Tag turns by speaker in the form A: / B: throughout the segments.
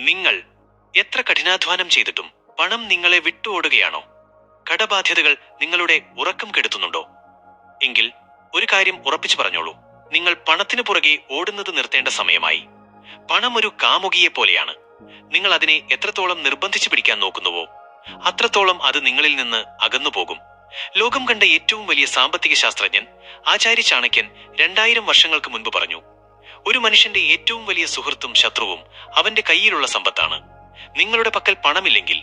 A: നിങ്ങൾ എത്ര കഠിനാധ്വാനം ചെയ്തിട്ടും പണം നിങ്ങളെ വിട്ടുഓടുകയാണോ? കടബാധ്യതകൾ നിങ്ങളുടെ ഉറക്കം കെടുത്തുന്നുണ്ടോ? എങ്കിൽ ഒരു കാര്യം ഉറപ്പിച്ചു പറഞ്ഞോളൂ, നിങ്ങൾ പണത്തിനു പുറകെ ഓടുന്നത് നിർത്തേണ്ട സമയമായി. പണം ഒരു കാമുകിയെ പോലെയാണ്. നിങ്ങൾ അതിനെ എത്രത്തോളം നിർബന്ധിച്ചു പിടിക്കാൻ നോക്കുന്നുവോ അത്രത്തോളം അത് നിങ്ങളിൽ നിന്ന് അകന്നുപോകും. ലോകം കണ്ട ഏറ്റവും വലിയ സാമ്പത്തിക ശാസ്ത്രജ്ഞൻ ആചാര്യ ചാണക്യൻ 2000 വർഷങ്ങൾക്ക് മുൻപ് പറഞ്ഞു, ഒരു മനുഷ്യന്റെ ഏറ്റവും വലിയ സുഹൃത്തും ശത്രുവും അവന്റെ കയ്യിലുള്ള സമ്പത്താണ്. നിങ്ങളുടെ പക്കൽ പണമില്ലെങ്കിൽ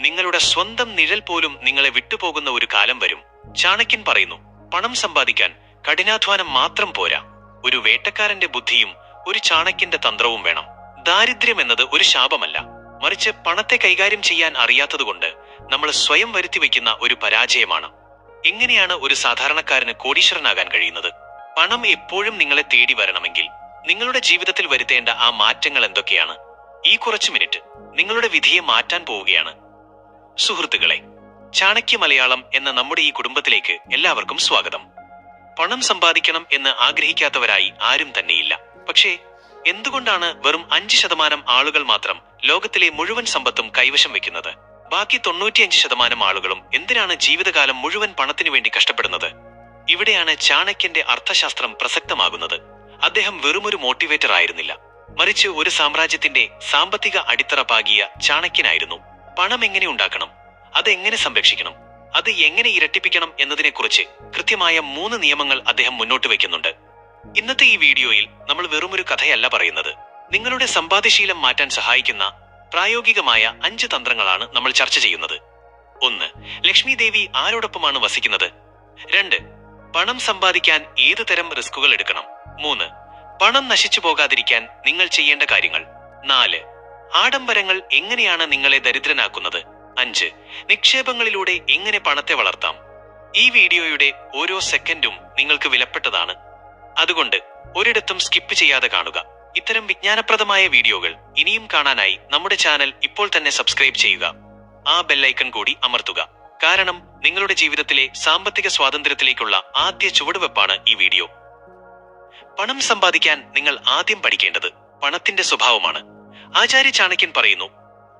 A: നിങ്ങളുടെ സ്വന്തം നിഴൽ പോലും നിങ്ങളെ വിട്ടുപോകുന്ന ഒരു കാലം വരും. ചാണക്യൻ പറയുന്നു, പണം സമ്പാദിക്കാൻ കഠിനാധ്വാനം മാത്രം പോരാ, ഒരു വേട്ടക്കാരന്റെ ബുദ്ധിയും ഒരു ചാണക്യന്റെ തന്ത്രവും വേണം. ദാരിദ്ര്യം എന്നത് ഒരു ശാപമല്ല, മറിച്ച് പണത്തെ കൈകാര്യം ചെയ്യാൻ അറിയാത്തതുകൊണ്ട് നമ്മൾ സ്വയം വരുത്തി വയ്ക്കുന്ന ഒരു പരാജയമാണ്. എങ്ങനെയാണ് ഒരു സാധാരണക്കാരന് കോടീശ്വരനാകാൻ കഴിയുന്നത്? പണം എപ്പോഴും നിങ്ങളെ തേടി വരണമെങ്കിൽ നിങ്ങളുടെ ജീവിതത്തിൽ വരുത്തേണ്ട ആ മാറ്റങ്ങൾ എന്തൊക്കെയാണ്? ഈ കുറച്ചു മിനിറ്റ് നിങ്ങളുടെ വിധിയെ മാറ്റാൻ പോവുകയാണ്. സുഹൃത്തുക്കളെ, ചാണക്യ മലയാളം എന്ന നമ്മുടെ ഈ കുടുംബത്തിലേക്ക് എല്ലാവർക്കും സ്വാഗതം. പണം സമ്പാദിക്കണം എന്ന് ആഗ്രഹിക്കാത്തവരായി ആരും തന്നെയില്ല. പക്ഷേ എന്തുകൊണ്ടാണ് വെറും 5% ആളുകൾ മാത്രം ലോകത്തിലെ മുഴുവൻ സമ്പത്തും കൈവശം വെക്കുന്നത്? ബാക്കി 95% ആളുകളും എന്തിനാണ് ജീവിതകാലം മുഴുവൻ പണത്തിനു വേണ്ടി കഷ്ടപ്പെടുന്നത്? ഇവിടെയാണ് ചാണക്യന്റെ അർത്ഥശാസ്ത്രം പ്രസക്തമാകുന്നത്. അദ്ദേഹം വെറുമൊരു മോട്ടിവേറ്റർ ആയിരുന്നില്ല, മറിച്ച് ഒരു സാമ്രാജ്യത്തിന്റെ സാമ്പത്തിക അടിത്തറ പാകിയ ചാണക്യനായിരുന്നു. പണം എങ്ങനെ ഉണ്ടാക്കണം, അത് എങ്ങനെ സംരക്ഷിക്കണം, അത് എങ്ങനെ ഇരട്ടിപ്പിക്കണം എന്നതിനെക്കുറിച്ച് കൃത്യമായ 3 നിയമങ്ങൾ അദ്ദേഹം മുന്നോട്ട് വയ്ക്കുന്നുണ്ട്. ഇന്നത്തെ ഈ വീഡിയോയിൽ നമ്മൾ വെറുമൊരു കഥയല്ല പറയുന്നത്. നിങ്ങളുടെ സമ്പാദ്യശീലം മാറ്റാൻ സഹായിക്കുന്ന പ്രായോഗികമായ 5 തന്ത്രങ്ങളാണ് നമ്മൾ ചർച്ച ചെയ്യുന്നത്. 1. ലക്ഷ്മി ദേവി ആരോടൊപ്പമാണ് വസിക്കുന്നത്? 2. പണം സമ്പാദിക്കാൻ ഏത് തരം റിസ്കുകൾ എടുക്കണം? 3. പണം നശിച്ചു പോകാതിരിക്കാൻ നിങ്ങൾ ചെയ്യേണ്ട കാര്യങ്ങൾ. 4. ആഡംബരങ്ങൾ എങ്ങനെയാണ് നിങ്ങളെ ദരിദ്രനാക്കുന്നത്? 5. നിക്ഷേപങ്ങളിലൂടെ എങ്ങനെ പണത്തെ വളർത്താം? ഈ വീഡിയോയുടെ ഓരോ സെക്കൻഡും നിങ്ങൾക്ക് വിലപ്പെട്ടതാണ്. അതുകൊണ്ട് ഒരിടത്തും സ്കിപ്പ് ചെയ്യാതെ കാണുക. ഇത്തരം വിജ്ഞാനപ്രദമായ വീഡിയോകൾ ഇനിയും കാണാനായി നമ്മുടെ ചാനൽ ഇപ്പോൾ തന്നെ സബ്സ്ക്രൈബ് ചെയ്യുക. ആ ബെല്ലൈക്കൺ കൂടി അമർത്തുക. കാരണം നിങ്ങളുടെ ജീവിതത്തിലെ സാമ്പത്തിക സ്വാതന്ത്ര്യത്തിലേക്കുള്ള ആദ്യ ചുവടുവെപ്പാണ് ഈ വീഡിയോ. പണം സമ്പാദിക്കാൻ നിങ്ങൾ ആദ്യം പഠിക്കേണ്ടത് പണത്തിന്റെ സ്വഭാവമാണ്. ആചാര്യ ചാണക്യൻ പറയുന്നു,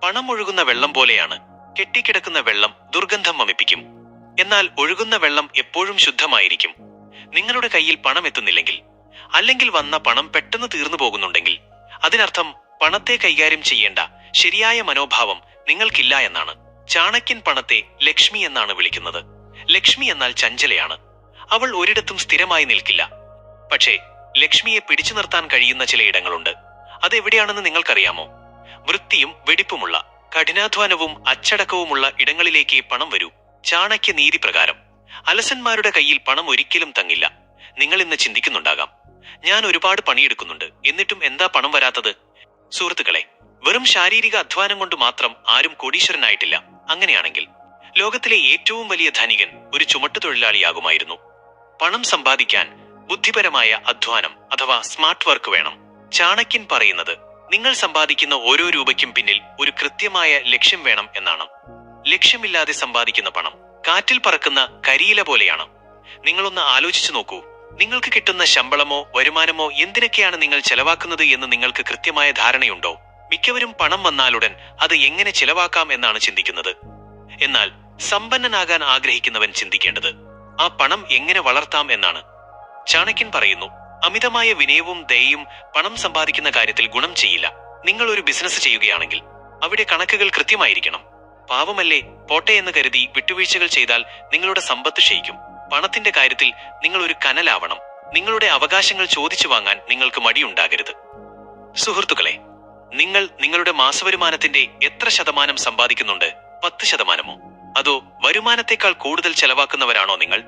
A: പണം ഒഴുകുന്ന വെള്ളം പോലെയാണ്. കെട്ടിക്കിടക്കുന്ന വെള്ളം ദുർഗന്ധം വമിപ്പിക്കും, എന്നാൽ ഒഴുകുന്ന വെള്ളം എപ്പോഴും ശുദ്ധമായിരിക്കും. നിങ്ങളുടെ കയ്യിൽ പണം എത്തുന്നില്ലെങ്കിൽ, അല്ലെങ്കിൽ വന്ന പണം പെട്ടെന്ന് തീർന്നു പോകുന്നുണ്ടെങ്കിൽ, അതിനർത്ഥം പണത്തെ കൈകാര്യം ചെയ്യേണ്ട ശരിയായ മനോഭാവം നിങ്ങൾക്കില്ല എന്നാണ്. ചാണക്യൻ പണത്തെ ലക്ഷ്മി എന്നാണ് വിളിക്കുന്നത്. ലക്ഷ്മി എന്നാൽ ചഞ്ചലയാണ്. അവൾ ഒരിടത്തും സ്ഥിരമായി നിൽക്കില്ല. പക്ഷേ ലക്ഷ്മിയെ പിടിച്ചു നിർത്താൻ കഴിയുന്ന ചില ഇടങ്ങളുണ്ട്. അതെവിടെയാണെന്ന് നിങ്ങൾക്കറിയാമോ? വൃത്തിയും വെടിപ്പുമുള്ള, കഠിനാധ്വാനവും അച്ചടക്കവുമുള്ള ഇടങ്ങളിലേക്ക് പണം വരൂ. ചാണക്യ നീതി പ്രകാരം അലസന്മാരുടെ കയ്യിൽ പണം ഒരിക്കലും തങ്ങില്ല. നിങ്ങൾ ഇന്ന് ചിന്തിക്കുന്നുണ്ടാകാം, ഞാൻ ഒരുപാട് പണിയെടുക്കുന്നുണ്ട്, എന്നിട്ടും എന്താ പണം വരാത്തത്? സുഹൃത്തുക്കളെ, വെറും ശാരീരിക അധ്വാനം കൊണ്ട് മാത്രം ആരും കോടീശ്വരനായിട്ടില്ല. അങ്ങനെയാണെങ്കിൽ ലോകത്തിലെ ഏറ്റവും വലിയ ധനികൻ ഒരു ചുമട്ടുതൊഴിലാളിയാകുമായിരുന്നു. പണം സമ്പാദിക്കാൻ ബുദ്ധിപരമായ അധ്വാനം അഥവാ സ്മാർട്ട് വർക്ക് വേണം. ചാണക്യൻ പറയുന്നത്, നിങ്ങൾ സമ്പാദിക്കുന്ന ഓരോ രൂപയ്ക്കും പിന്നിൽ ഒരു കൃത്യമായ ലക്ഷ്യം വേണം എന്നാണ്. ലക്ഷ്യമില്ലാതെ സമ്പാദിക്കുന്ന പണം കാറ്റിൽ പറക്കുന്ന കരിയില പോലെയാണ്. നിങ്ങളൊന്ന് ആലോചിച്ചു നോക്കൂ. നിങ്ങൾക്ക് കിട്ടുന്ന ശമ്പളമോ വരുമാനമോ എന്തിനൊക്കെയാണ് നിങ്ങൾ ചെലവാക്കുന്നത് എന്ന് നിങ്ങൾക്ക് കൃത്യമായ ധാരണയുണ്ടോ? മിക്കവരും പണം വന്നാലുടൻ അത് എങ്ങനെ ചെലവാക്കാം എന്നാണ് ചിന്തിക്കുന്നത്. എന്നാൽ സമ്പന്നനാകാൻ ആഗ്രഹിക്കുന്നവൻ ചിന്തിക്കേണ്ടത് ആ പണം എങ്ങനെ വളർത്താം എന്നാണ്. ചാണക്യൻ പറയുന്നു, അമിതമായ വിനയവും ദയയും പണം സമ്പാദിക്കുന്ന കാര്യത്തിൽ ഗുണം ചെയ്യില്ല. നിങ്ങൾ ഒരു ബിസിനസ് ചെയ്യുകയാണെങ്കിൽ അവിടെ കണക്കുകൾ കൃത്യമായിരിക്കണം. പാവമല്ലേ പോട്ടെ എന്ന് കരുതി വിട്ടുവീഴ്ചകൾ ചെയ്താൽ നിങ്ങളുടെ സമ്പത്ത് ക്ഷയിക്കും. പണത്തിന്റെ കാര്യത്തിൽ നിങ്ങൾ ഒരു കനലാവണം. നിങ്ങളുടെ അവകാശങ്ങൾ ചോദിച്ചു വാങ്ങാൻ നിങ്ങൾക്ക് മടിയുണ്ടാകരുത്. സുഹൃത്തുക്കളെ, നിങ്ങൾ നിങ്ങളുടെ മാസവരുമാനത്തിന്റെ എത്ര ശതമാനം സമ്പാദിക്കുന്നുണ്ട്? 10%? അതോ വരുമാനത്തെക്കാൾ കൂടുതൽ ചെലവാക്കുന്നവരാണോ നിങ്ങൾ?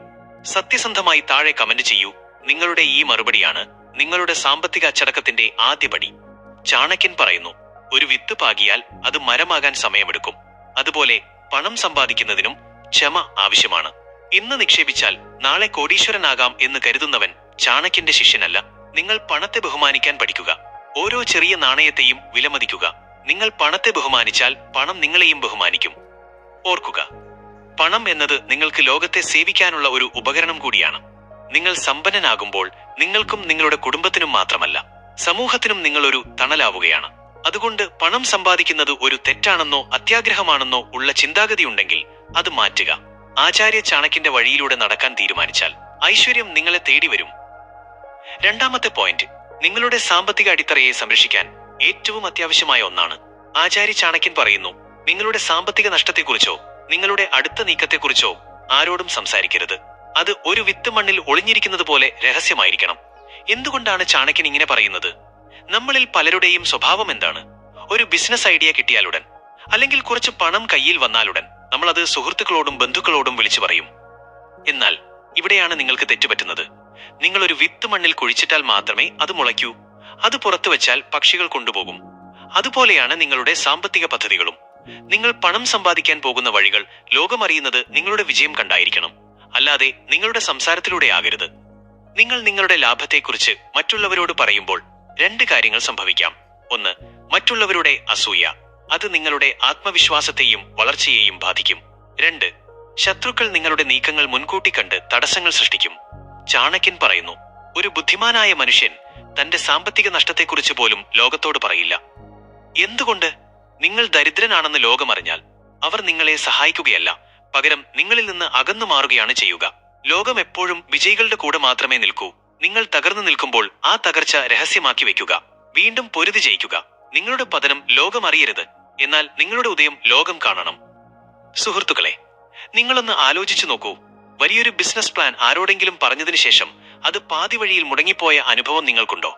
A: സത്യസന്ധമായി താഴെ കമന്റ് ചെയ്യൂ. നിങ്ങളുടെ ഈ മറുപടിയാണ് നിങ്ങളുടെ സാമ്പത്തിക അച്ചടക്കത്തിന്റെ ആദ്യപടി. ചാണക്യൻ പറയുന്നു, ഒരു വിത്ത് പാകിയാൽ അത് മരമാകാൻ സമയമെടുക്കും. അതുപോലെ പണം സമ്പാദിക്കുന്നതിനും ക്ഷമ ആവശ്യമാണ്. ഇന്ന് നിക്ഷേപിച്ചാൽ നാളെ കോടീശ്വരനാകാം എന്ന് കരുതുന്നവൻ ചാണക്യന്റെ ശിഷ്യനല്ല. നിങ്ങൾ പണത്തെ ബഹുമാനിക്കാൻ പഠിക്കുക. ഓരോ ചെറിയ നാണയത്തെയും വിലമതിക്കുക. നിങ്ങൾ പണത്തെ ബഹുമാനിച്ചാൽ പണം നിങ്ങളെയും ബഹുമാനിക്കും. ഓർക്കുക, പണം എന്നത് നിങ്ങൾക്ക് ലോകത്തെ സേവിക്കാനുള്ള ഒരു ഉപകരണം കൂടിയാണ്. നിങ്ങൾ സമ്പന്നനാകുമ്പോൾ നിങ്ങൾക്കും നിങ്ങളുടെ കുടുംബത്തിനും മാത്രമല്ല, സമൂഹത്തിനും നിങ്ങൾ ഒരു തണലാവുകയാണ്. അതുകൊണ്ട് പണം സമ്പാദിക്കുന്നത് ഒരു തെറ്റാണെന്നോ അത്യാഗ്രഹമാണെന്നോ ഉള്ള ചിന്താഗതിയുണ്ടെങ്കിൽ അത് മാറ്റുക. ആചാര്യ ചാണക്യന്റെ വഴിയിലൂടെ നടക്കാൻ തീരുമാനിച്ചാൽ ഐശ്വര്യം നിങ്ങളെ തേടി വരും. രണ്ടാമത്തെ പോയിന്റ്, നിങ്ങളുടെ സാമ്പത്തിക അടിത്തറയെ സംരക്ഷിക്കാൻ ഏറ്റവും അത്യാവശ്യമായ ഒന്നാണ്. ആചാര്യ ചാണക്യൻ പറയുന്നു, നിങ്ങളുടെ സാമ്പത്തിക നഷ്ടത്തെക്കുറിച്ചോ നിങ്ങളുടെ അടുത്ത നീക്കത്തെക്കുറിച്ചോ ആരോടും സംസാരിക്കരുത്. അത് ഒരു വിത്ത് മണ്ണിൽ ഒളിഞ്ഞിരിക്കുന്നത് പോലെ രഹസ്യമായിരിക്കണം. എന്തുകൊണ്ടാണ് ചാണക്യൻ ഇങ്ങനെ പറയുന്നത്? നമ്മളിൽ പലരുടെയും സ്വഭാവം എന്താണ്? ഒരു ബിസിനസ് ഐഡിയ കിട്ടിയാലുടൻ, അല്ലെങ്കിൽ കുറച്ച് പണം കയ്യിൽ വന്നാലുടൻ നമ്മൾ അത് സുഹൃത്തുക്കളോടും ബന്ധുക്കളോടും വിളിച്ചു പറയും. എന്നാൽ ഇവിടെയാണ് നിങ്ങൾക്ക് തെറ്റുപറ്റുന്നത്. നിങ്ങൾ ഒരു വിത്ത് മണ്ണിൽ കുഴിച്ചിട്ടാൽ മാത്രമേ അത് മുളയ്ക്കൂ. അത് പുറത്തു വെച്ചാൽ പക്ഷികൾ കൊണ്ടുപോകും. അതുപോലെയാണ് നിങ്ങളുടെ സാമ്പത്തിക പദ്ധതികളും. നിങ്ങൾ പണം സമ്പാദിക്കാൻ പോകുന്ന വഴികൾ ലോകമറിയുന്നത് നിങ്ങളുടെ വിജയം കണ്ടായിരിക്കണം, അല്ലാതെ നിങ്ങളുടെ സംസാരത്തിലൂടെ ആകരുത്. നിങ്ങൾ നിങ്ങളുടെ ലാഭത്തെക്കുറിച്ച് മറ്റുള്ളവരോട് പറയുമ്പോൾ രണ്ട് കാര്യങ്ങൾ സംഭവിക്കാം. ഒന്ന്, മറ്റുള്ളവരുടെ അസൂയ. അത് നിങ്ങളുടെ ആത്മവിശ്വാസത്തെയും വളർച്ചയെയും ബാധിക്കും. രണ്ട്, ശത്രുക്കൾ നിങ്ങളുടെ നീക്കങ്ങൾ മുൻകൂട്ടി കണ്ട് തടസ്സങ്ങൾ സൃഷ്ടിക്കും. ചാണക്യൻ പറയുന്നു, ഒരു ബുദ്ധിമാനായ മനുഷ്യൻ തന്റെ സാമ്പത്തിക നഷ്ടത്തെക്കുറിച്ച് പോലും ലോകത്തോട് പറയില്ല. എന്തുകൊണ്ട്? നിങ്ങൾ ദരിദ്രനാണെന്ന് ലോകമറിഞ്ഞാൽ അവർ നിങ്ങളെ സഹായിക്കുകയല്ല, പകരം നിങ്ങളിൽ നിന്ന് അകന്നു മാറുകയാണ് ചെയ്യുക. ലോകം എപ്പോഴും വിജയികളുടെ കൂടെ മാത്രമേ നിൽക്കൂ. നിങ്ങൾ തകർന്നു നിൽക്കുമ്പോൾ ആ തകർച്ച രഹസ്യമാക്കി വെക്കുക. വീണ്ടും പൊരുതി ജയിക്കുക. നിങ്ങളുടെ പതനം ലോകം അറിയരുത്, എന്നാൽ നിങ്ങളുടെ ഉദയം ലോകം കാണണം. സുഹൃത്തുക്കളെ, നിങ്ങളൊന്ന് ആലോചിച്ചു നോക്കൂ. വലിയൊരു ബിസിനസ് പ്ലാൻ ആരോടെങ്കിലും പറഞ്ഞതിന് ശേഷം അത് പാതി വഴിയിൽ മുടങ്ങിപ്പോയ അനുഭവം നിങ്ങൾക്കുണ്ടോ?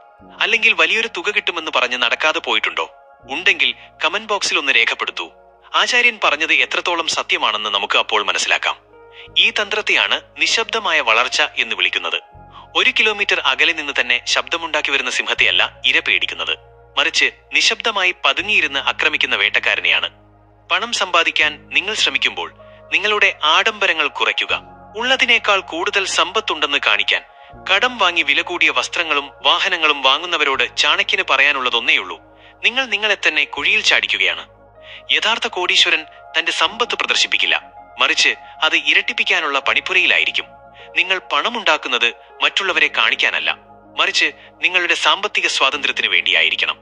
A: അല്ലെങ്കിൽ വലിയൊരു തുക കിട്ടുമെന്ന് പറഞ്ഞ് നടക്കാതെ പോയിട്ടുണ്ടോ? ഉണ്ടെങ്കിൽ കമന്റ് ബോക്സിൽ ഒന്ന് രേഖപ്പെടുത്തൂ. ആചാര്യൻ പറഞ്ഞത് എത്രത്തോളം സത്യമാണെന്ന് നമുക്ക് അപ്പോൾ മനസ്സിലാക്കാം. ഈ തന്ത്രത്തെയാണ് നിശബ്ദമായ വളർച്ച എന്ന് വിളിക്കുന്നത്. 1 കിലോമീറ്റർ അകലെ നിന്ന് തന്നെ ശബ്ദമുണ്ടാക്കി വരുന്ന സിംഹത്തെയല്ല ഇര പേടിക്കുന്നത്, മറിച്ച് നിശബ്ദമായി പതുങ്ങിയിരുന്ന് ആക്രമിക്കുന്ന വേട്ടക്കാരനെയാണ്. പണം സമ്പാദിക്കാൻ നിങ്ങൾ ശ്രമിക്കുമ്പോൾ നിങ്ങളുടെ ആഡംബരങ്ങൾ കുറയ്ക്കുക. ഉള്ളതിനേക്കാൾ കൂടുതൽ സമ്പത്തുണ്ടെന്ന് കാണിക്കാൻ കടം വാങ്ങി വില കൂടിയ വസ്ത്രങ്ങളും വാഹനങ്ങളും വാങ്ങുന്നവരോട് ചാണക്യന് പറയാനുള്ളതൊന്നേയുള്ളൂ: നിങ്ങൾ നിങ്ങളെ തന്നെ കുഴിയിൽ ചാടിക്കുകയാണ്. യഥാർത്ഥ കോടീശ്വരൻ തന്റെ സമ്പത്ത് പ്രദർശിപ്പിക്കില്ല, മറിച്ച് അത് ഇരട്ടിപ്പിക്കാനുള്ള പണിപ്പുരയിലായിരിക്കും. നിങ്ങൾ പണമുണ്ടാക്കുന്നത് മറ്റുള്ളവരെ കാണിക്കാനല്ല, മറിച്ച് നിങ്ങളുടെ സാമ്പത്തിക സ്വാതന്ത്ര്യത്തിന് വേണ്ടിയായിരിക്കണം.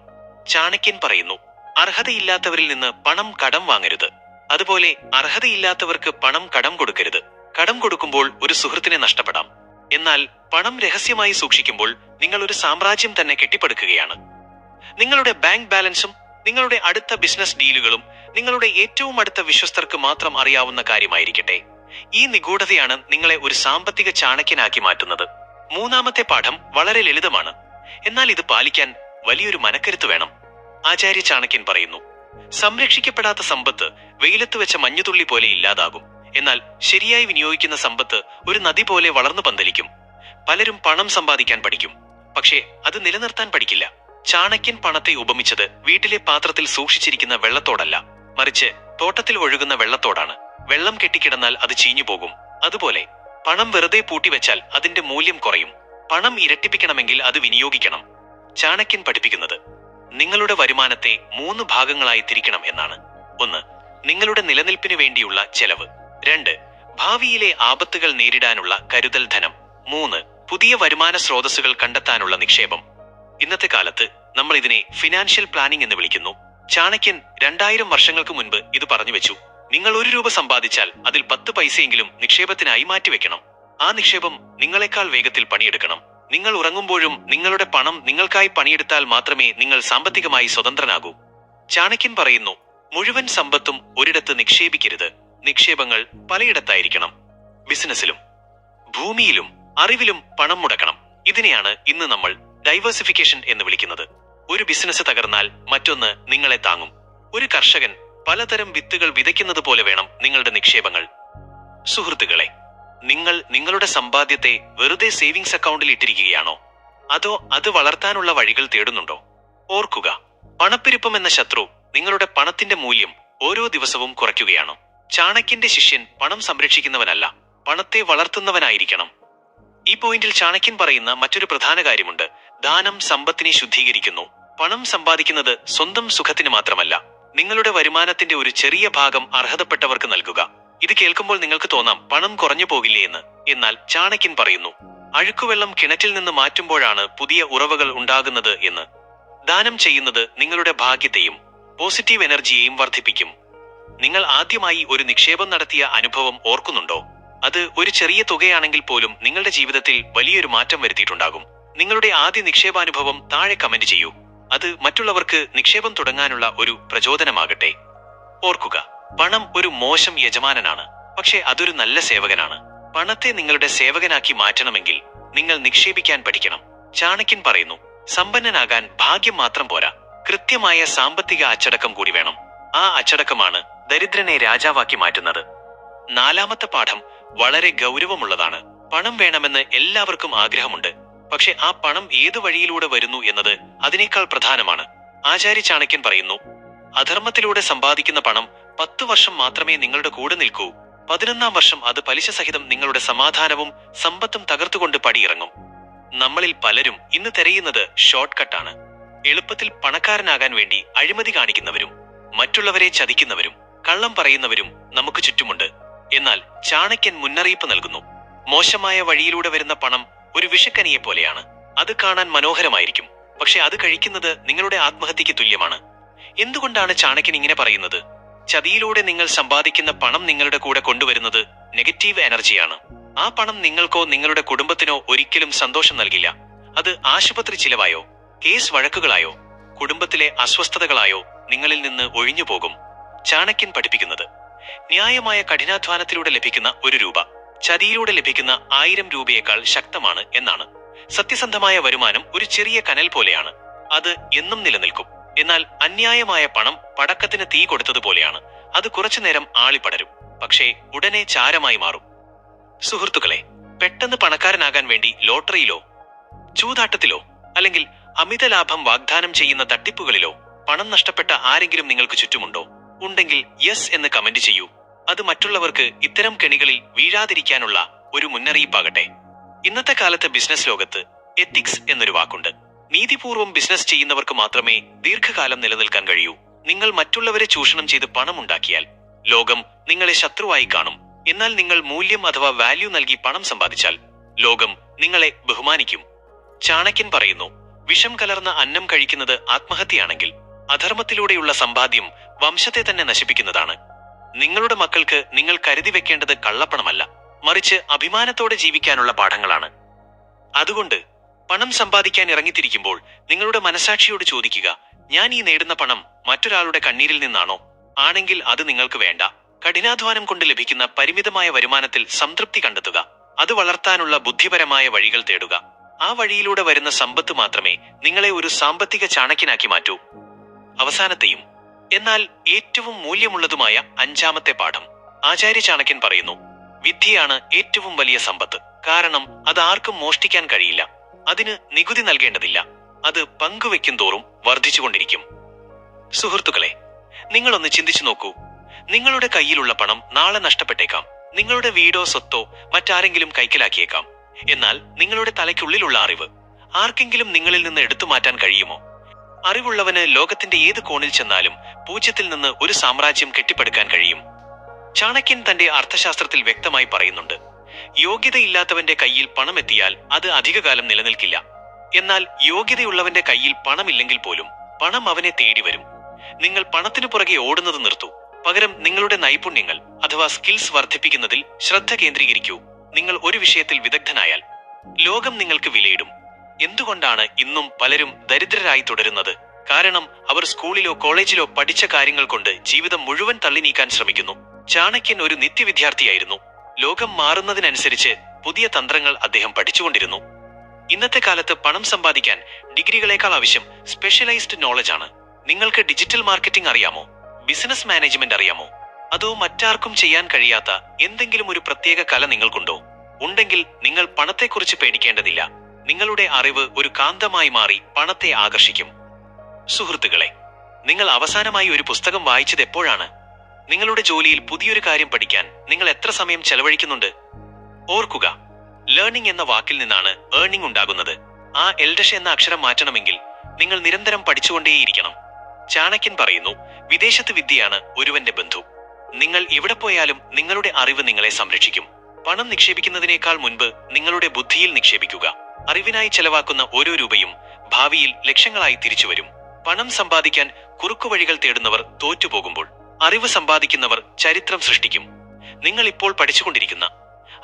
A: ചാണക്യൻ പറയുന്നു, അർഹതയില്ലാത്തവരിൽ നിന്ന് പണം കടം വാങ്ങരുത്. അതുപോലെ അർഹതയില്ലാത്തവർക്ക് പണം കടം കൊടുക്കരുത്. കടം കൊടുക്കുമ്പോൾ ഒരു സുഹൃത്തിനെ നഷ്ടപ്പെടാം, എന്നാൽ പണം രഹസ്യമായി സൂക്ഷിക്കുമ്പോൾ നിങ്ങൾ ഒരു സാമ്രാജ്യം തന്നെ കെട്ടിപ്പടുക്കുകയാണ്. നിങ്ങളുടെ ബാങ്ക് ബാലൻസും നിങ്ങളുടെ അടുത്ത ബിസിനസ് ഡീലുകളും നിങ്ങളുടെ ഏറ്റവും അടുത്ത വിശ്വസ്തർക്ക് മാത്രം അറിയാവുന്ന കാര്യമായിരിക്കട്ടെ. ഈ നിഗൂഢതയാണ് നിങ്ങളെ ഒരു സാമ്പത്തിക ചാണക്യനാക്കി മാറ്റുന്നത്. മൂന്നാമത്തെ പാഠം വളരെ ലളിതമാണ്, എന്നാൽ ഇത് പാലിക്കാൻ വലിയൊരു മനക്കരുത്ത് വേണം. ആചാര്യ ചാണക്യൻ പറയുന്നു, സംരക്ഷിക്കപ്പെടാത്ത സമ്പത്ത് വെയിലത്ത് വെച്ച മഞ്ഞുതുള്ളി പോലെ ഇല്ലാതാകും, എന്നാൽ ശരിയായി വിനിയോഗിക്കുന്ന സമ്പത്ത് ഒരു നദി പോലെ വളർന്നു പന്തലിക്കും. പലരും പണം സമ്പാദിക്കാൻ പഠിക്കും, പക്ഷേ അത് നിലനിർത്താൻ പഠിക്കില്ല. ചാണക്യൻ പണത്തെ ഉപമിച്ചത് വീട്ടിലെ പാത്രത്തിൽ സൂക്ഷിച്ചിരിക്കുന്ന വെള്ളത്തോടല്ല, മറിച്ച് തോട്ടത്തിൽ ഒഴുകുന്ന വെള്ളത്തോടാണ്. വെള്ളം കെട്ടിക്കിടന്നാൽ അത് ചീഞ്ഞു പോകും. അതുപോലെ പണം വെറുതെ പൂട്ടിവെച്ചാൽ അതിന്റെ മൂല്യം കുറയും. പണം ഇരട്ടിപ്പിക്കണമെങ്കിൽ അത് വിനിയോഗിക്കണം. ചാണക്യൻ പഠിപ്പിക്കുന്നത് നിങ്ങളുടെ വരുമാനത്തെ 3 ഭാഗങ്ങളായി തിരിക്കണം എന്നാണ്. 1. നിങ്ങളുടെ നിലനിൽപ്പിന് വേണ്ടിയുള്ള ചെലവ്. 2. ഭാവിയിലെ ആപത്തുകൾ നേരിടാനുള്ള കരുതൽ ധനം. 3. പുതിയ വരുമാന സ്രോതസ്സുകൾ കണ്ടെത്താനുള്ള നിക്ഷേപം. ഇന്നത്തെ കാലത്ത് നമ്മൾ ഇതിനെ ഫിനാൻഷ്യൽ പ്ലാനിംഗ് എന്ന് വിളിക്കുന്നു. ചാണക്യൻ 2000 വർഷങ്ങൾക്ക് മുൻപ് ഇത് പറഞ്ഞു വെച്ചു. നിങ്ങൾ 1 രൂപ സമ്പാദിച്ചാൽ അതിൽ 10 പൈസയെങ്കിലും നിക്ഷേപത്തിനായി മാറ്റിവെക്കണം. ആ നിക്ഷേപം നിങ്ങളെക്കാൾ വേഗത്തിൽ പണിയെടുക്കണം. നിങ്ങൾ ഉറങ്ങുമ്പോഴും നിങ്ങളുടെ പണം നിങ്ങൾക്കായി പണിയെടുത്താൽ മാത്രമേ നിങ്ങൾ സാമ്പത്തികമായി സ്വതന്ത്രനാകൂ. ചാണക്യൻ പറയുന്നു, മുഴുവൻ സമ്പത്തും ഒരിടത്ത് നിക്ഷേപിക്കരുത്. നിക്ഷേപങ്ങൾ പലയിടത്തായിരിക്കണം. ബിസിനസ്സിലും ഭൂമിയിലും അറിവിലും പണം മുടക്കണം. ഇതിനെയാണ് ഇന്ന് നമ്മൾ ഡൈവേഴ്സിഫിക്കേഷൻ എന്ന് വിളിക്കുന്നത്. ഒരു ബിസിനസ് തകർന്നാൽ മറ്റൊന്ന് നിങ്ങളെ താങ്ങും. ഒരു കർഷകൻ പലതരം വിത്തുകൾ വിതയ്ക്കുന്നത് പോലെ വേണം നിങ്ങളുടെ നിക്ഷേപങ്ങൾ. സുഹൃത്തുക്കളെ, നിങ്ങൾ നിങ്ങളുടെ സമ്പാദ്യത്തെ വെറുതെ സേവിങ്സ് അക്കൗണ്ടിൽ ഇട്ടിരിക്കുകയാണോ? അതോ അത് വളർത്താനുള്ള വഴികൾ തേടുന്നുണ്ടോ? ഓർക്കുക, പണപ്പെരുപ്പം എന്ന ശത്രു നിങ്ങളുടെ പണത്തിന്റെ മൂല്യം ഓരോ ദിവസവും കുറയ്ക്കുകയാണ്. ചാണക്യന്റെ ശിഷ്യൻ പണം സംരക്ഷിക്കുന്നവനല്ല, പണത്തെ വളർത്തുന്നവനായിരിക്കണം. ഈ പോയിന്റിൽ ചാണക്യൻ പറയുന്ന മറ്റൊരു പ്രധാന കാര്യമുണ്ട്. ദാനം സമ്പത്തിനെ ശുദ്ധീകരിക്കുന്നു. പണം സമ്പാദിക്കുന്നത് സ്വന്തം സുഖത്തിന് മാത്രമല്ല, നിങ്ങളുടെ വരുമാനത്തിന്റെ ഒരു ചെറിയ ഭാഗം അർഹതപ്പെട്ടവർക്ക് നൽകുക. ഇത് കേൾക്കുമ്പോൾ നിങ്ങൾക്ക് തോന്നാം, പണം കുറഞ്ഞു പോകില്ലേ എന്ന്. എന്നാൽ ചാണക്യൻ പറയുന്നു, അഴുക്കുവെള്ളം കിണറ്റിൽ നിന്ന് മാറ്റുമ്പോഴാണ് പുതിയ ഉറവകൾ ഉണ്ടാകുന്നത് എന്ന്. ദാനം ചെയ്യുന്നത് നിങ്ങളുടെ ഭാഗ്യത്തെയും പോസിറ്റീവ് എനർജിയെയും വർദ്ധിപ്പിക്കും. നിങ്ങൾ ആദ്യമായി ഒരു നിക്ഷേപം നടത്തിയ അനുഭവം ഓർക്കുന്നുണ്ടോ? അത് ഒരു ചെറിയ തുകയാണെങ്കിൽ പോലും നിങ്ങളുടെ ജീവിതത്തിൽ വലിയൊരു മാറ്റം വരുത്തിയിട്ടുണ്ടാകും. നിങ്ങളുടെ ആദ്യ നിക്ഷേപാനുഭവം താഴെ കമന്റ് ചെയ്യൂ. അത് മറ്റുള്ളവർക്ക് നിക്ഷേപം തുടങ്ങാനുള്ള ഒരു പ്രചോദനമാകട്ടെ. ഓർക്കുക, പണം ഒരു മോശം യജമാനനാണ്, പക്ഷേ അതൊരു നല്ല സേവകനാണ്. പണത്തെ നിങ്ങളുടെ സേവകനാക്കി മാറ്റണമെങ്കിൽ നിങ്ങൾ നിക്ഷേപിക്കാൻ പഠിക്കണം. ചാണക്യൻ പറയുന്നു, സമ്പന്നനാകാൻ ഭാഗ്യം മാത്രം പോരാ, കൃത്യമായ സാമ്പത്തിക അച്ചടക്കം കൂടി വേണം. ആ അച്ചടക്കമാണ് ദരിദ്രനെ രാജാവാക്കി മാറ്റുന്നത്. നാലാമത്തെ പാഠം വളരെ ഗൗരവമുള്ളതാണ്. പണം വേണമെന്ന് എല്ലാവർക്കും ആഗ്രഹമുണ്ട്, പക്ഷെ ആ പണം ഏതു വഴിയിലൂടെ വരുന്നു എന്നത് അതിനേക്കാൾ പ്രധാനമാണ്. ആചാര്യ ചാണക്യൻ പറയുന്നു, അധർമ്മത്തിലൂടെ സമ്പാദിക്കുന്ന പണം 10 വർഷം മാത്രമേ നിങ്ങളുടെ കൂടെ നിൽക്കൂ. 11ാം വർഷം അത് പലിശ സഹിതം നിങ്ങളുടെ സമാധാനവും സമ്പത്തും തകർത്തുകൊണ്ട് പടിയിറങ്ങും. നമ്മളിൽ പലരും ഇന്ന് തിരയുന്നത് ഷോർട്ട് കട്ടാണ്. എളുപ്പത്തിൽ പണക്കാരനാകാൻ വേണ്ടി അഴിമതി കാണിക്കുന്നവരും മറ്റുള്ളവരെ ചതിക്കുന്നവരും കള്ളം പറയുന്നവരും നമുക്ക് ചുറ്റുമുണ്ട്. എന്നാൽ ചാണക്യൻ മുന്നറിയിപ്പ് നൽകുന്നു, മോശമായ വഴിയിലൂടെ വരുന്ന പണം ഒരു വിഷക്കനിയെ പോലെയാണ്. അത് കാണാൻ മനോഹരമായിരിക്കും, പക്ഷെ അത് കഴിക്കുന്നത് നിങ്ങളുടെ ആത്മഹത്യക്ക് തുല്യമാണ്. എന്തുകൊണ്ടാണ് ചാണക്യൻ ഇങ്ങനെ പറയുന്നത്? ചതിയിലൂടെ നിങ്ങൾ സമ്പാദിക്കുന്ന പണം നിങ്ങളുടെ കൂടെ കൊണ്ടുവരുന്നത് നെഗറ്റീവ് എനർജിയാണ്. ആ പണം നിങ്ങൾക്കോ നിങ്ങളുടെ കുടുംബത്തിനോ ഒരിക്കലും സന്തോഷം നൽകില്ല. അത് ആശുപത്രി ചിലവായോ, കേസ് വഴക്കുകളായോ, കുടുംബത്തിലെ അസ്വസ്ഥതകളായോ നിങ്ങളിൽ നിന്ന് ഒഴിഞ്ഞു പോകും. ചാണക്യൻ പഠിപ്പിക്കുന്നത്, ന്യായമായ കഠിനാധ്വാനത്തിലൂടെ ലഭിക്കുന്ന 1 രൂപ ചതിയിലൂടെ ലഭിക്കുന്ന 1000 രൂപയേക്കാൾ ശക്തമാണ് എന്നാണ്. സത്യസന്ധമായ വരുമാനം ഒരു ചെറിയ കനൽ പോലെയാണ്, അത് എന്നും നിലനിൽക്കും. എന്നാൽ അന്യായമായ പണം പടക്കത്തിന് തീ കൊടുത്തതുപോലെയാണ്. അത് കുറച്ചുനേരം ആളിപ്പടരും, പക്ഷേ ഉടനെ ചാരമായി മാറും. സുഹൃത്തുക്കളെ, പെട്ടെന്ന് പണക്കാരനാകാൻ വേണ്ടി ലോട്ടറിയിലോ ചൂതാട്ടത്തിലോ അല്ലെങ്കിൽ അമിത ലാഭം വാഗ്ദാനം ചെയ്യുന്ന തട്ടിപ്പുകളിലോ പണം നഷ്ടപ്പെട്ട ആരെങ്കിലും നിങ്ങൾക്ക് ചുറ്റുമുണ്ടോ? ഉണ്ടെങ്കിൽ യെസ് എന്ന് കമന്റ് ചെയ്യൂ. അത് മറ്റുള്ളവർക്ക് ഇത്തരം കെണികളിൽ വീഴാതിരിക്കാനുള്ള ഒരു മുന്നറിയിപ്പാകട്ടെ. ഇന്നത്തെ കാലത്ത് ബിസിനസ് ലോകത്ത് എത്തിക്സ് എന്നൊരു വാക്കുണ്ട്. നീതിപൂർവം ബിസിനസ് ചെയ്യുന്നവർക്ക് മാത്രമേ ദീർഘകാലം നിലനിൽക്കാൻ കഴിയൂ. നിങ്ങൾ മറ്റുള്ളവരെ ചൂഷണം ചെയ്ത് പണം ഉണ്ടാക്കിയാൽ ലോകം നിങ്ങളെ ശത്രുവായി കാണും. എന്നാൽ നിങ്ങൾ മൂല്യം അഥവാ വാല്യൂ നൽകി പണം സമ്പാദിച്ചാൽ ലോകം നിങ്ങളെ ബഹുമാനിക്കും. ചാണക്യൻ പറയുന്നു, വിഷം കലർന്ന അന്നം കഴിക്കുന്നത് ആത്മഹത്യയാണെങ്കിൽ അധർമ്മത്തിലൂടെയുള്ള സമ്പാദ്യം വംശത്തെ തന്നെ നശിപ്പിക്കുന്നതാണ്. നിങ്ങളുടെ മക്കൾക്ക് നിങ്ങൾ കരുതി വെക്കേണ്ടത് കള്ളപ്പണമല്ല, മറിച്ച് അഭിമാനത്തോടെ ജീവിക്കാനുള്ള പാഠങ്ങളാണ്. അതുകൊണ്ട് പണം സമ്പാദിക്കാൻ ഇറങ്ങിത്തിരിക്കുമ്പോൾ നിങ്ങളുടെ മനസാക്ഷിയോട് ചോദിക്കുക, ഞാൻ ഈ നേടുന്ന പണം മറ്റൊരാളുടെ കണ്ണീരിൽ നിന്നാണോ? ആണെങ്കിൽ അത് നിങ്ങൾക്ക് വേണ്ട. കഠിനാധ്വാനം കൊണ്ട് ലഭിക്കുന്ന പരിമിതമായ വരുമാനത്തിൽ സംതൃപ്തി കണ്ടെത്തുക. അത് വളർത്താനുള്ള ബുദ്ധിപരമായ വഴികൾ തേടുക. ആ വഴിയിലൂടെ വരുന്ന സമ്പത്ത് മാത്രമേ നിങ്ങളെ ഒരു സാമ്പത്തിക ചാണക്യനാക്കി മാറ്റൂ. അവസാനത്തെയും എന്നാൽ ഏറ്റവും മൂല്യമുള്ളതുമായ 5ാമത്തെ പാഠം ആചാര്യ ചാണക്യൻ പറയുന്നു, വിദ്യയാണ് ഏറ്റവും വലിയ സമ്പത്ത്. കാരണം അത് ആർക്കും മോഷ്ടിക്കാൻ കഴിയില്ല. അതിന് നികുതി നൽകേണ്ടതില്ല. അത് പങ്കുവെക്കും തോറും വർദ്ധിച്ചുകൊണ്ടിരിക്കും. സുഹൃത്തുക്കളെ, നിങ്ങളൊന്ന് ചിന്തിച്ചു നോക്കൂ. നിങ്ങളുടെ കയ്യിലുള്ള പണം നാളെ നഷ്ടപ്പെട്ടേക്കാം. നിങ്ങളുടെ വീടോ സ്വത്തോ മറ്റാരെങ്കിലും കൈക്കലാക്കിയേക്കാം. എന്നാൽ നിങ്ങളുടെ തലയ്ക്കുള്ളിലുള്ള അറിവ് ആർക്കെങ്കിലും നിങ്ങളിൽ നിന്ന് എടുത്തു മാറ്റാൻ കഴിയുമോ? അറിവുള്ളവന് ലോകത്തിന്റെ ഏത് കോണിൽ ചെന്നാലും 0ത്തിൽ നിന്ന് ഒരു സാമ്രാജ്യം കെട്ടിപ്പടുക്കാൻ കഴിയും. ചാണക്യൻ തന്റെ അർത്ഥശാസ്ത്രത്തിൽ വ്യക്തമായി പറയുന്നുണ്ട്, യോഗ്യതയില്ലാത്തവന്റെ കയ്യിൽ പണം എത്തിയാൽ അത് അധികകാലം നിലനിൽക്കില്ല. എന്നാൽ യോഗ്യതയുള്ളവന്റെ കയ്യിൽ പണമില്ലെങ്കിൽ പോലും പണം അവനെ തേടി വരും. നിങ്ങൾ പണത്തിനു പുറകെ ഓടുന്നത് നിർത്തൂ. പകരം നിങ്ങളുടെ നൈപുണ്യങ്ങൾ അഥവാ സ്കിൽസ് വർദ്ധിപ്പിക്കുന്നതിൽ ശ്രദ്ധ കേന്ദ്രീകരിക്കൂ. നിങ്ങൾ ഒരു വിഷയത്തിൽ വിദഗ്ധനായാൽ ലോകം നിങ്ങൾക്ക് വിലയിടും. എന്തുകൊണ്ടാണ് ഇന്നും പലരും ദരിദ്രരായി തുടരുന്നത്? കാരണം അവർ സ്കൂളിലോ കോളേജിലോ പഠിച്ച കാര്യങ്ങൾ കൊണ്ട് ജീവിതം മുഴുവൻ തള്ളി നീക്കാൻ ശ്രമിക്കുന്നു. ചാണക്യൻ ഒരു നിത്യവിദ്യാർത്ഥിയായിരുന്നു. ലോകം മാറുന്നതിനനുസരിച്ച് പുതിയ തന്ത്രങ്ങൾ അദ്ദേഹം പഠിച്ചുകൊണ്ടിരുന്നു. ഇന്നത്തെ കാലത്ത് പണം സമ്പാദിക്കാൻ ഡിഗ്രികളേക്കാൾ ആവശ്യം സ്പെഷ്യലൈസ്ഡ് നോളജ് ആണ്. നിങ്ങൾക്ക് ഡിജിറ്റൽ മാർക്കറ്റിംഗ് അറിയാമോ? ബിസിനസ് മാനേജ്മെന്റ് അറിയാമോ? അതോ മറ്റാർക്കും ചെയ്യാൻ കഴിയാത്ത എന്തെങ്കിലും ഒരു പ്രത്യേക കല നിങ്ങൾക്കുണ്ടോ? ഉണ്ടെങ്കിൽ നിങ്ങൾ പണത്തെക്കുറിച്ച് പേടിക്കേണ്ടതില്ല. നിങ്ങളുടെ അറിവ് ഒരു കാന്തമായി മാറി പണത്തെ ആകർഷിക്കും. സുഹൃത്തുക്കളെ, നിങ്ങൾ അവസാനമായി ഒരു പുസ്തകം വായിച്ചത് എപ്പോഴാണ്? നിങ്ങളുടെ ജോലിയിൽ പുതിയൊരു കാര്യം പഠിക്കാൻ നിങ്ങൾ എത്ര സമയം ചെലവഴിക്കുന്നുണ്ട്? ഓർക്കുക, ലേണിംഗ് എന്ന വാക്കിൽ നിന്നാണ് ഏർണിംഗ് ഉണ്ടാകുന്നത്. ആ എൽഡഷ് എന്ന അക്ഷരം മാറ്റണമെങ്കിൽ നിങ്ങൾ നിരന്തരം പഠിച്ചുകൊണ്ടേയിരിക്കണം. ചാണക്യൻ പറയുന്നു, വിദേശത്ത് വിദ്യയാണ് ഒരുവന്റെ ബന്ധു. നിങ്ങൾ എവിടെ പോയാലും നിങ്ങളുടെ അറിവ് നിങ്ങളെ സംരക്ഷിക്കും. പണം നിക്ഷേപിക്കുന്നതിനേക്കാൾ മുൻപ് നിങ്ങളുടെ ബുദ്ധിയിൽ നിക്ഷേപിക്കുക. അറിവിനായി ചെലവാക്കുന്ന ഓരോ രൂപയും ഭാവിയിൽ ലക്ഷങ്ങളായി തിരിച്ചുവരും. പണം സമ്പാദിക്കാൻ കുറുക്കുവഴികൾ തേടുന്നവർ തോറ്റുപോകുമ്പോൾ അറിവ് സമ്പാദിക്കുന്നവർ ചരിത്രം സൃഷ്ടിക്കും. നിങ്ങൾ ഇപ്പോൾ പഠിച്ചുകൊണ്ടിരിക്കുന്ന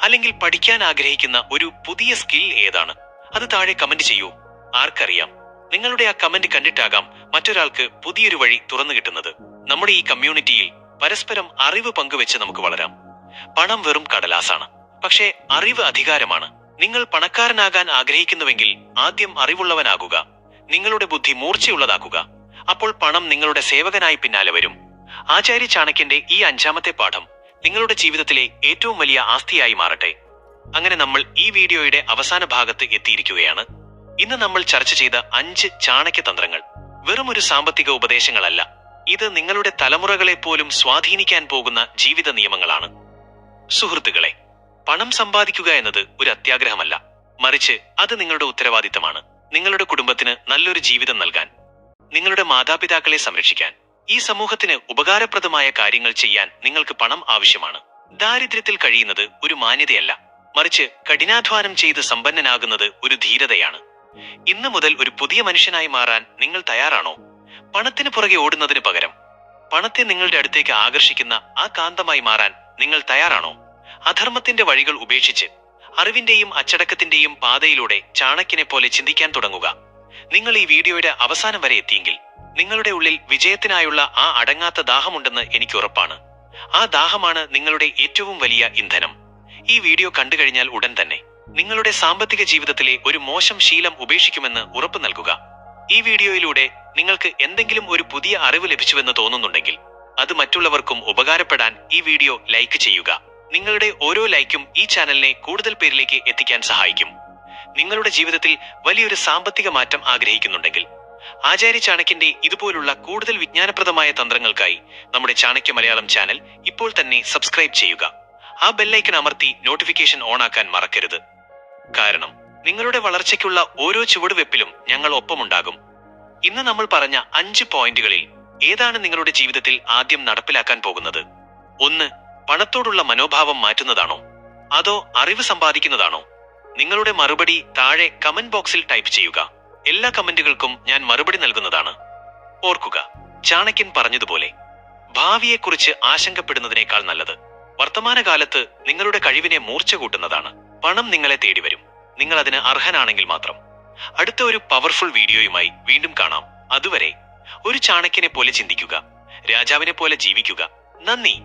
A: അല്ലെങ്കിൽ പഠിക്കാൻ ആഗ്രഹിക്കുന്ന ഒരു പുതിയ സ്കിൽ ഏതാണ്? അത് താഴെ കമന്റ് ചെയ്യൂ. ആർക്കറിയാം, നിങ്ങളുടെ ആ കമന്റ് കണ്ടിട്ടാകാം മറ്റൊരാൾക്ക് പുതിയൊരു വഴി തുറന്നു കിട്ടുന്നത്. നമ്മുടെ ഈ കമ്മ്യൂണിറ്റിയിൽ പരസ്പരം അറിവ് പങ്കുവെച്ച് നമുക്ക് വളരാം. പണം വെറും കടലാസാണ്, പക്ഷേ അറിവ് അധികാരമാണ്. നിങ്ങൾ പണക്കാരനാകാൻ ആഗ്രഹിക്കുന്നുവെങ്കിൽ ആദ്യം അറിവുള്ളവനാകുക. നിങ്ങളുടെ ബുദ്ധി മൂർച്ചയുള്ളതാക്കുക. അപ്പോൾ പണം നിങ്ങളുടെ സേവകനായി പിന്നാലെ വരും. ആചാര്യ ചാണക്യന്റെ ഈ 5ാമത്തെ പാഠം നിങ്ങളുടെ ജീവിതത്തിലെ ഏറ്റവും വലിയ ആസ്തിയായി മാറട്ടെ. അങ്ങനെ നമ്മൾ ഈ വീഡിയോയുടെ അവസാന ഭാഗത്ത് എത്തിയിരിക്കുകയാണ്. ഇന്ന് നമ്മൾ ചർച്ച ചെയ്ത 5 ചാണക്യ തന്ത്രങ്ങൾ വെറും ഒരു സാമ്പത്തിക ഉപദേശങ്ങളല്ല. ഇത് നിങ്ങളുടെ തലമുറകളെ പോലും സ്വാധീനിക്കാൻ പോകുന്ന ജീവിത നിയമങ്ങളാണ്. സുഹൃത്തുക്കളെ, പണം സമ്പാദിക്കുക എന്നത് ഒരു അത്യാഗ്രഹമല്ല, മറിച്ച് അത് നിങ്ങളുടെ ഉത്തരവാദിത്തമാണ്. നിങ്ങളുടെ കുടുംബത്തിന് നല്ലൊരു ജീവിതം നൽകാൻ, നിങ്ങളുടെ മാതാപിതാക്കളെ സംരക്ഷിക്കാൻ, ഈ സമൂഹത്തിന് ഉപകാരപ്രദമായ കാര്യങ്ങൾ ചെയ്യാൻ നിങ്ങൾക്ക് പണം ആവശ്യമാണ്. ദാരിദ്ര്യത്തിൽ കഴിയുന്നത് ഒരു മാന്യതയല്ല, മറിച്ച് കഠിനാധ്വാനം ചെയ്ത് സമ്പന്നനാകുന്നത് ഒരു ധീരതയാണ്. ഇന്ന് മുതൽ ഒരു പുതിയ മനുഷ്യനായി മാറാൻ നിങ്ങൾ തയ്യാറാണോ? പണത്തിന് പുറകെ ഓടുന്നതിന് പകരം പണത്തെ നിങ്ങളുടെ അടുത്തേക്ക് ആകർഷിക്കുന്ന ആ കാന്തമായി മാറാൻ നിങ്ങൾ തയ്യാറാണോ? അധർമ്മത്തിന്റെ വഴികൾ ഉപേക്ഷിച്ച് അറിവിന്റെയും അച്ചടക്കത്തിന്റെയും പാതയിലൂടെ ചാണക്യനെ പോലെ ചിന്തിക്കാൻ തുടങ്ങുക. നിങ്ങൾ ഈ വീഡിയോയുടെ അവസാനം വരെ എത്തിയെങ്കിൽ നിങ്ങളുടെ ഉള്ളിൽ വിജയത്തിനായുള്ള ആ അടങ്ങാത്ത ദാഹമുണ്ടെന്ന് എനിക്ക് ഉറപ്പാണ്. ആ ദാഹമാണ് നിങ്ങളുടെ ഏറ്റവും വലിയ ഇന്ധനം. ഈ വീഡിയോ കണ്ടുകഴിഞ്ഞാൽ ഉടൻ തന്നെ നിങ്ങളുടെ സാമ്പത്തിക ജീവിതത്തിലെ ഒരു മോശം ശീലം ഉപേക്ഷിക്കുമെന്ന് ഉറപ്പു നൽകുക. ഈ വീഡിയോയിലൂടെ നിങ്ങൾക്ക് എന്തെങ്കിലും ഒരു പുതിയ അറിവ് ലഭിച്ചുവെന്ന് തോന്നുന്നുണ്ടെങ്കിൽ അത് മറ്റുള്ളവർക്കും ഉപകാരപ്പെടാൻ ഈ വീഡിയോ ലൈക്ക് ചെയ്യുക. നിങ്ങളുടെ ഓരോ ലൈക്കും ഈ ചാനലിനെ കൂടുതൽ പേരിലേക്ക് എത്തിക്കാൻ സഹായിക്കും. നിങ്ങളുടെ ജീവിതത്തിൽ വലിയൊരു സാമ്പത്തിക മാറ്റം ആഗ്രഹിക്കുന്നുണ്ടെങ്കിൽ ആചാര്യ ചാണക്യന്റെ ഇതുപോലുള്ള കൂടുതൽ വിജ്ഞാനപ്രദമായ തന്ത്രങ്ങൾക്കായി നമ്മുടെ ചാണക്യ മലയാളം ചാനൽ ഇപ്പോൾ തന്നെ സബ്സ്ക്രൈബ് ചെയ്യുക. ആ ബെല്ലൈക്കൺ അമർത്തി നോട്ടിഫിക്കേഷൻ ഓൺ ആക്കാൻ മറക്കരുത്. കാരണം നിങ്ങളുടെ വളർച്ചയ്ക്കുള്ള ഓരോ ചുവടുവെപ്പിലും ഞങ്ങൾ ഒപ്പമുണ്ടാകും. ഇന്ന് നമ്മൾ പറഞ്ഞ 5 പോയിന്റുകളിൽ ഏതാണ് നിങ്ങളുടെ ജീവിതത്തിൽ ആദ്യം നടപ്പിലാക്കാൻ പോകുന്നത്? 1. പണത്തോടുള്ള മനോഭാവം മാറ്റുന്നതാണോ അതോ അറിവ് സമ്പാദിക്കുന്നതാണോ? നിങ്ങളുടെ മറുപടി താഴെ കമന്റ് ബോക്സിൽ ടൈപ്പ് ചെയ്യുക. എല്ലാ കമന്റുകൾക്കും ഞാൻ മറുപടി നൽകുന്നതാണ്. ഓർക്കുക, ചാണക്യൻ പറഞ്ഞതുപോലെ ഭാവിയെക്കുറിച്ച് ആശങ്കപ്പെടുന്നതിനേക്കാൾ നല്ലത് വർത്തമാനകാലത്ത് നിങ്ങളുടെ കഴിവിനെ മൂർച്ച കൂട്ടുന്നതാണ്. പണം നിങ്ങളെ തേടി വരും, നിങ്ങൾ അതിന് അർഹനാണെങ്കിൽ മാത്രം. അടുത്ത ഒരു പവർഫുൾ വീഡിയോയുമായി വീണ്ടും കാണാം. അതുവരെ ഒരു ചാണക്യനെ പോലെ ചിന്തിക്കുക, രാജാവിനെ പോലെ ജീവിക്കുക. നന്ദി.